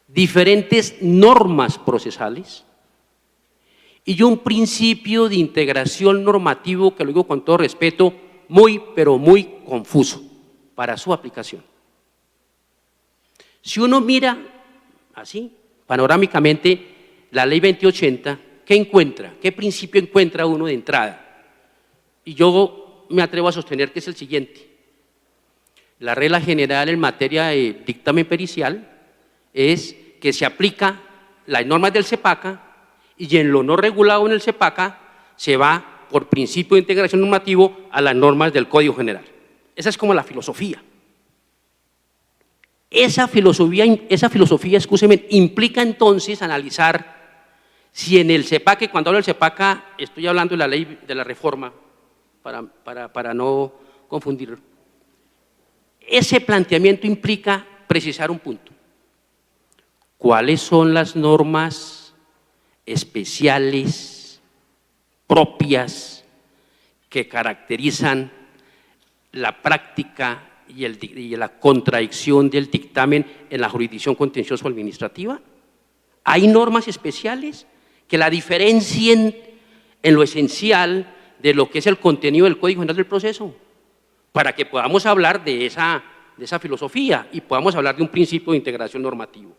diferentes normas procesales y un principio de integración normativo que, lo digo con todo respeto, muy, pero muy confuso para su aplicación. Si uno mira así, panorámicamente, la Ley 2080, ¿qué encuentra? ¿Qué principio encuentra uno de entrada? Y yo me atrevo a sostener que es el siguiente: la regla general en materia de dictamen pericial es que se aplica las normas del CEPACA, y en lo no regulado en el CEPACA se va por principio de integración normativo a las normas del Código General. Esa es como la filosofía. Esa filosofía, escúcheme, implica entonces analizar si en el CEPACA, y cuando hablo del CEPACA estoy hablando de la ley de la reforma, para no confundir, ese planteamiento implica precisar un punto: ¿cuáles son las normas especiales, propias, que caracterizan la práctica y la contradicción del dictamen en la jurisdicción contencioso administrativa? ¿Hay normas especiales que la diferencien en lo esencial de lo que es el contenido del Código General del Proceso, para que podamos hablar de esa filosofía y podamos hablar de un principio de integración normativo?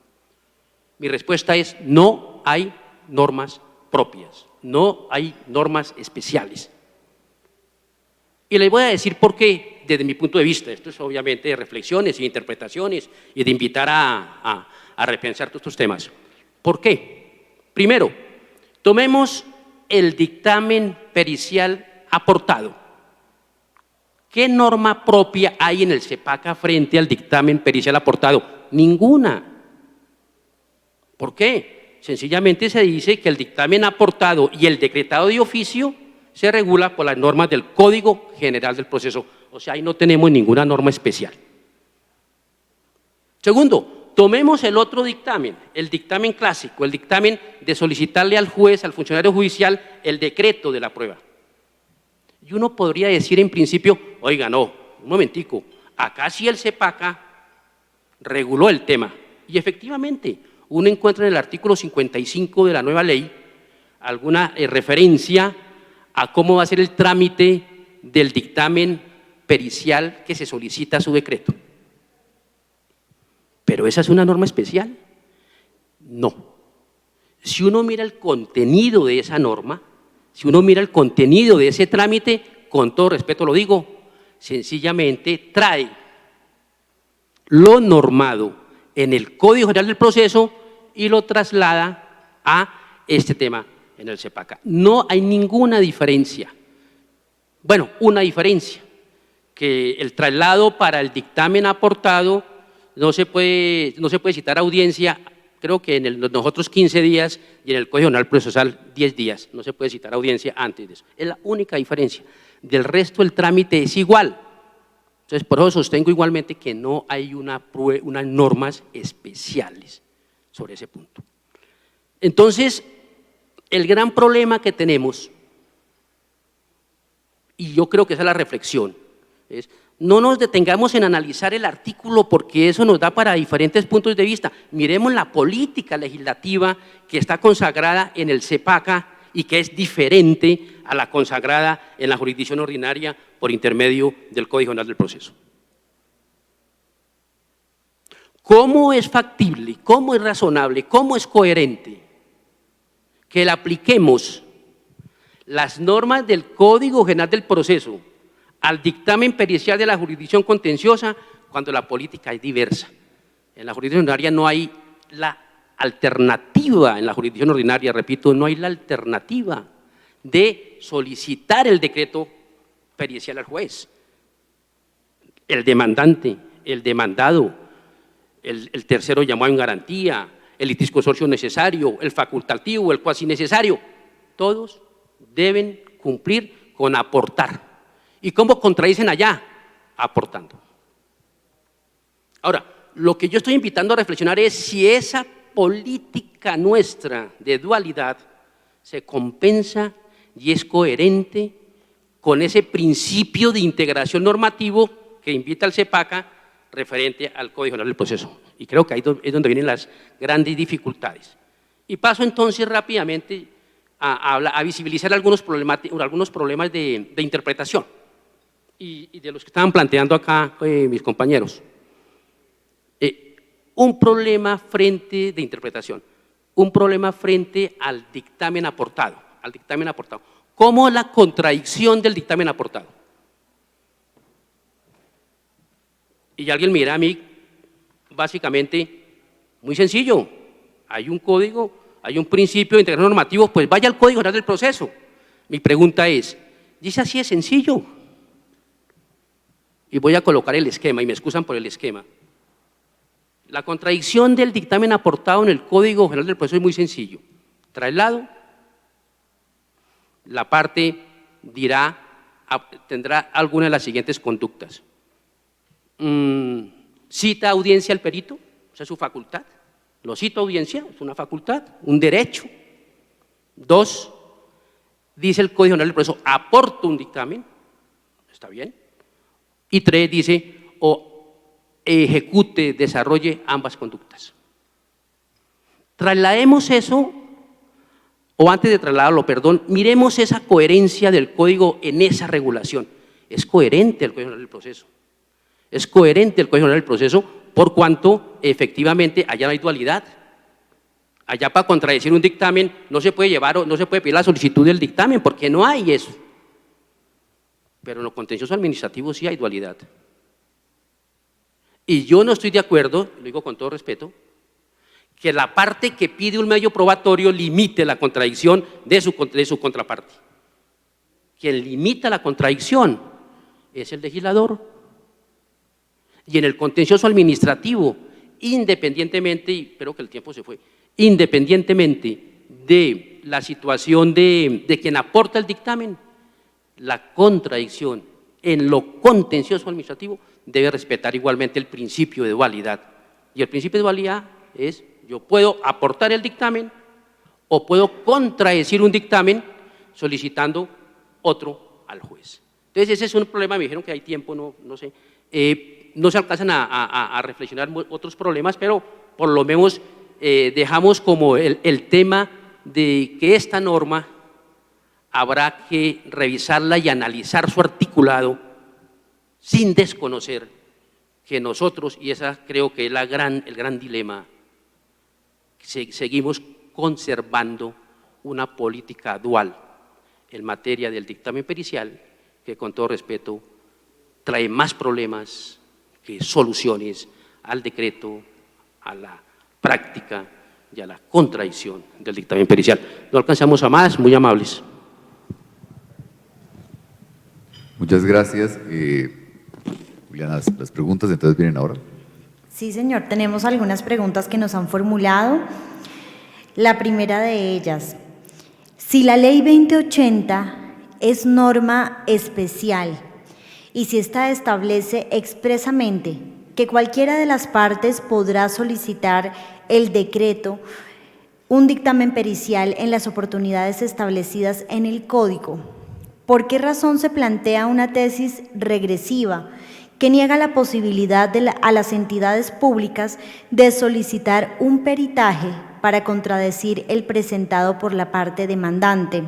Mi respuesta es: no hay normas propias, no hay normas especiales. Y les voy a decir por qué, desde mi punto de vista. Esto es obviamente de reflexiones y interpretaciones y de invitar a repensar todos estos temas. ¿Por qué? Primero, tomemos el dictamen pericial aportado. ¿Qué norma propia hay en el CEPACA frente al dictamen pericial aportado? Ninguna. ¿Por qué? Sencillamente se dice que el dictamen aportado y el decretado de oficio se regula por las normas del Código General del Proceso. O sea, ahí no tenemos ninguna norma especial. Segundo, tomemos el otro dictamen, el dictamen clásico, el dictamen de solicitarle al juez, al funcionario judicial, el decreto de la prueba. Y uno podría decir en principio: oiga, no, un momentico, acá sí el CEPACA reguló el tema. Y efectivamente, uno encuentra en el artículo 55 de la nueva ley alguna referencia a cómo va a ser el trámite del dictamen pericial que se solicita a su decreto. ¿Pero esa es una norma especial? No. Si uno mira el contenido de esa norma, si uno mira el contenido de ese trámite, con todo respeto lo digo, sencillamente trae lo normado en el Código General del Proceso y lo traslada a este tema en el CEPACA. No hay ninguna diferencia. Bueno, una diferencia, que el traslado para el dictamen aportado no se puede citar audiencia, creo que en los otros 15 días y en el Código General Procesal 10 días, no se puede citar audiencia antes de eso. Es la única diferencia. Del resto el trámite es igual. Entonces, por eso sostengo igualmente que no hay unas normas especiales sobre ese punto. Entonces, el gran problema que tenemos y yo creo que esa es la reflexión. No nos detengamos en analizar el artículo porque eso nos da para diferentes puntos de vista. Miremos la política legislativa que está consagrada en el CEPACA y que es diferente a la consagrada en la jurisdicción ordinaria por intermedio del Código General del Proceso. ¿Cómo es factible, cómo es razonable, cómo es coherente que le apliquemos las normas del Código General del Proceso al dictamen pericial de la jurisdicción contenciosa cuando la política es diversa? En la jurisdicción ordinaria no hay la alternativa, en la jurisdicción ordinaria, repito, no hay la alternativa de solicitar el decreto pericial al juez. El demandante, el demandado, el tercero llamado en garantía, el litisconsorcio necesario, el facultativo, el cuasi necesario, todos deben cumplir con aportar. ¿Y cómo contradicen allá? Aportando. Ahora, lo que yo estoy invitando a reflexionar es si esa política nuestra de dualidad se compensa y es coherente con ese principio de integración normativo que invita al CEPACA referente al Código General del Proceso. Y creo que ahí es donde vienen las grandes dificultades. Y paso entonces rápidamente a visibilizar algunos problemas de interpretación y de los que estaban planteando acá mis compañeros. Un problema frente de interpretación, un problema frente al dictamen aportado, ¿Cómo la contradicción del dictamen aportado? Y alguien me dirá a mí, básicamente, muy sencillo, hay un código, hay un principio de integración normativo, pues vaya al Código General del Proceso. Mi pregunta es, ¿dice así de sencillo? Y voy a colocar el esquema, y me excusan por el esquema. La contradicción del dictamen aportado en el Código General del Proceso es muy sencillo. Traslado, la parte tendrá alguna de las siguientes conductas. Cita audiencia al perito, esa es su facultad. Lo cito a audiencia, es una facultad, un derecho. 2, dice el Código General del Proceso, aporta un dictamen, está bien. Y 3, dice, ejecute, desarrolle ambas conductas. Traslademos eso, o antes de trasladarlo, perdón, miremos esa coherencia del código en esa regulación. Es coherente el Código General del Proceso. Es coherente el Código General del Proceso por cuanto efectivamente allá no hay dualidad. Allá para contradecir un dictamen no se puede pedir la solicitud del dictamen porque no hay eso. Pero en lo contencioso administrativo sí hay dualidad. Y yo no estoy de acuerdo, lo digo con todo respeto, que la parte que pide un medio probatorio limite la contradicción de su contraparte. Quien limita la contradicción es el legislador. Y en el contencioso administrativo, independientemente, y espero que el tiempo se fue, independientemente de la situación de quien aporta el dictamen, la contradicción en lo contencioso administrativo debe respetar igualmente el principio de dualidad. Y el principio de dualidad es, yo puedo aportar el dictamen o puedo contradecir un dictamen solicitando otro al juez. Entonces ese es un problema, me dijeron que hay tiempo, no sé, no se alcanzan a reflexionar otros problemas, pero por lo menos dejamos como el tema de que esta norma habrá que revisarla y analizar su articulado sin desconocer que nosotros, y esa creo que es el gran dilema, seguimos conservando una política dual en materia del dictamen pericial que, con todo respeto, trae más problemas que soluciones al decreto, a la práctica y a la contradicción del dictamen pericial. No alcanzamos a más, muy amables. Muchas gracias. Juliana, las preguntas entonces vienen ahora. Sí, señor, tenemos algunas preguntas que nos han formulado. La primera de ellas, si la ley 2080 es norma especial y si ésta establece expresamente que cualquiera de las partes podrá solicitar el decreto, un dictamen pericial en las oportunidades establecidas en el Código, ¿Por qué razón se plantea una tesis regresiva que niega la posibilidad a las entidades públicas de solicitar un peritaje para contradecir el presentado por la parte demandante?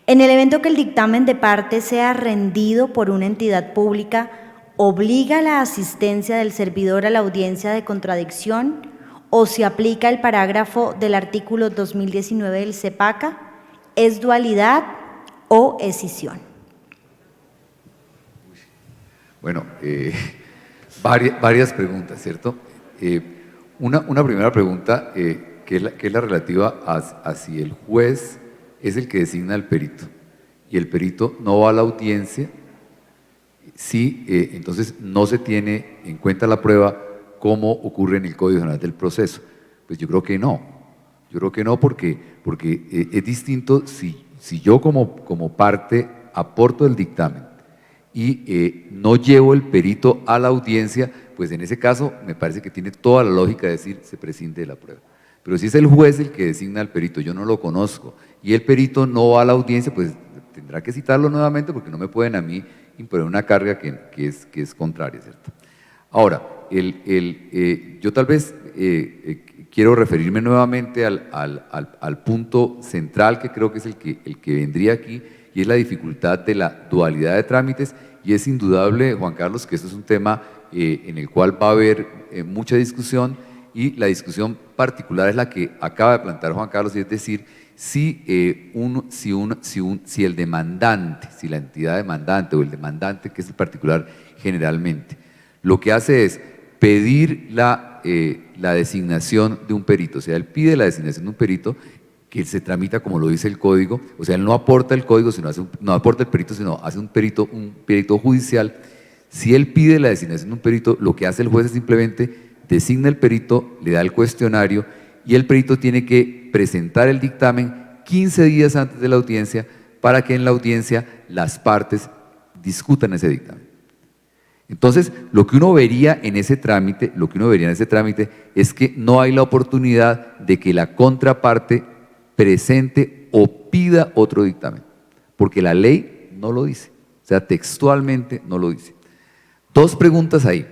En el evento que el dictamen de parte sea rendido por una entidad pública, ¿obliga la asistencia del servidor a la audiencia de contradicción o se aplica el parágrafo del artículo 2019 del CEPACA? ¿Es dualidad o escisión? Bueno, varias preguntas, ¿cierto? Una primera pregunta que es la relativa a si el juez es el que designa al perito y el perito no va a la audiencia, si entonces no se tiene en cuenta la prueba como ocurre en el Código General del Proceso. Pues yo creo que no. Yo creo que no porque es distinto si yo como parte aporto el dictamen y no llevo el perito a la audiencia, pues en ese caso me parece que tiene toda la lógica de decir se prescinde de la prueba. Pero si es el juez el que designa al perito, yo no lo conozco, y el perito no va a la audiencia, pues tendrá que citarlo nuevamente porque no me pueden a mí imponer una carga que es contraria, ¿cierto? Ahora, yo tal vez quiero referirme nuevamente al punto central que creo que es el que vendría aquí, y es la dificultad de la dualidad de trámites, y es indudable, Juan Carlos, que esto es un tema en el cual va a haber mucha discusión, y la discusión particular es la que acaba de plantear Juan Carlos, y es decir, si el demandante, si la entidad demandante o el demandante, que es el particular generalmente, lo que hace es pedir la designación de un perito, o sea, él pide la designación de un perito que se tramita como lo dice el código, o sea, él no aporta el código, no aporta el perito, sino hace un perito judicial. Si él pide la designación de un perito, lo que hace el juez es simplemente designa el perito, le da el cuestionario y el perito tiene que presentar el dictamen 15 días antes de la audiencia para que en la audiencia las partes discutan ese dictamen. Entonces, lo que uno vería en ese trámite, es que no hay la oportunidad de que la contraparte presente o pida otro dictamen, porque la ley no lo dice, o sea, textualmente no lo dice. Dos preguntas ahí.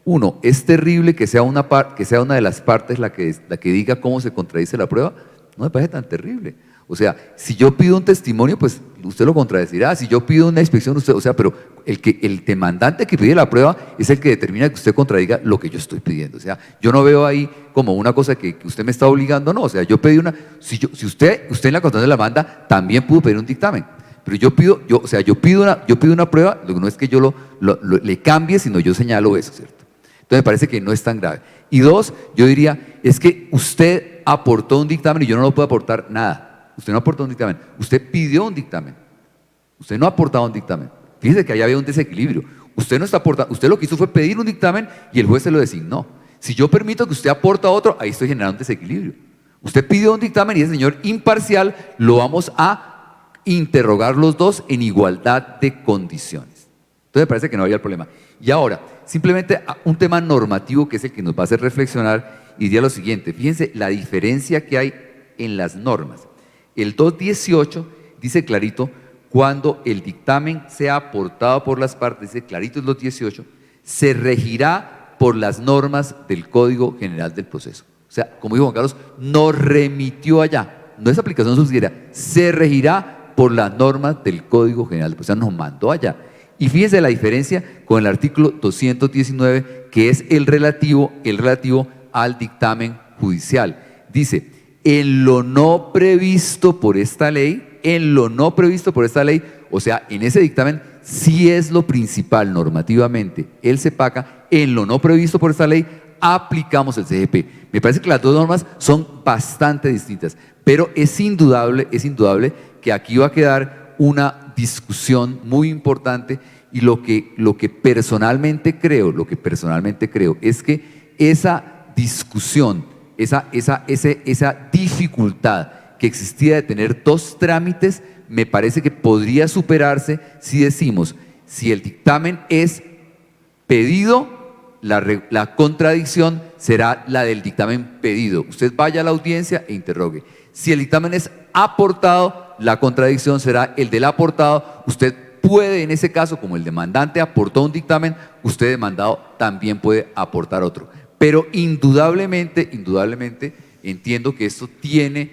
Uno, ¿es terrible que sea una de las partes la que diga cómo se contradice la prueba? No me parece tan terrible. O sea, si yo pido un testimonio, pues usted lo contradecirá. Si yo pido una inspección, usted, o sea, pero el demandante que pide la prueba es el que determina que usted contradiga lo que yo estoy pidiendo. O sea, yo no veo ahí como una cosa que usted me está obligando, no. O sea, yo pedí si usted en la contratación de la demanda también pudo pedir un dictamen. Pero yo pido una prueba, lo que no es que yo le cambie, sino yo señalo eso, ¿cierto? Entonces me parece que no es tan grave. Y dos, yo diría, es que usted aportó un dictamen y yo no lo puedo aportar nada. Usted no aportó un dictamen, usted pidió un dictamen. Usted no ha aportado un dictamen. Fíjese que ahí había un desequilibrio. Usted no está aportando, usted lo que hizo fue pedir un dictamen y el juez se lo designó. Si yo permito que usted aporte otro, ahí estoy generando un desequilibrio. Usted pidió un dictamen y ese señor imparcial lo vamos a interrogar los dos en igualdad de condiciones. Entonces me parece que no había el problema. Y ahora, simplemente un tema normativo que es el que nos va a hacer reflexionar y diría lo siguiente. Fíjense la diferencia que hay en las normas. El 218 dice clarito, cuando el dictamen sea aportado por las partes, dice clarito el 218, se regirá por las normas del Código General del Proceso. O sea, como dijo Juan Carlos, nos remitió allá, no es aplicación subsidiaria, se regirá por las normas del Código General del Proceso, o sea, nos mandó allá. Y fíjense la diferencia con el artículo 219, que es el relativo al dictamen judicial. Dice, en lo no previsto por esta ley, o sea, en ese dictamen sí es lo principal normativamente, el CEPACA, en lo no previsto por esta ley, aplicamos el CGP. Me parece que las dos normas son bastante distintas, pero es indudable que aquí va a quedar una discusión muy importante y lo que personalmente creo es que esa discusión, esa dificultad que existía de tener dos trámites, me parece que podría superarse si decimos, si el dictamen es pedido, la contradicción será la del dictamen pedido. Usted vaya a la audiencia e interrogue. Si el dictamen es aportado, la contradicción será el del aportado. Usted puede, en ese caso, como el demandante aportó un dictamen, usted demandado también puede aportar otro. Pero indudablemente entiendo que esto tiene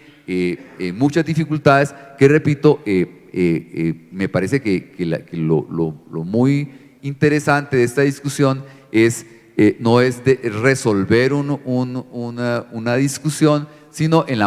muchas dificultades que, repito, me parece que lo muy interesante de esta discusión es no es de resolver una discusión, sino en la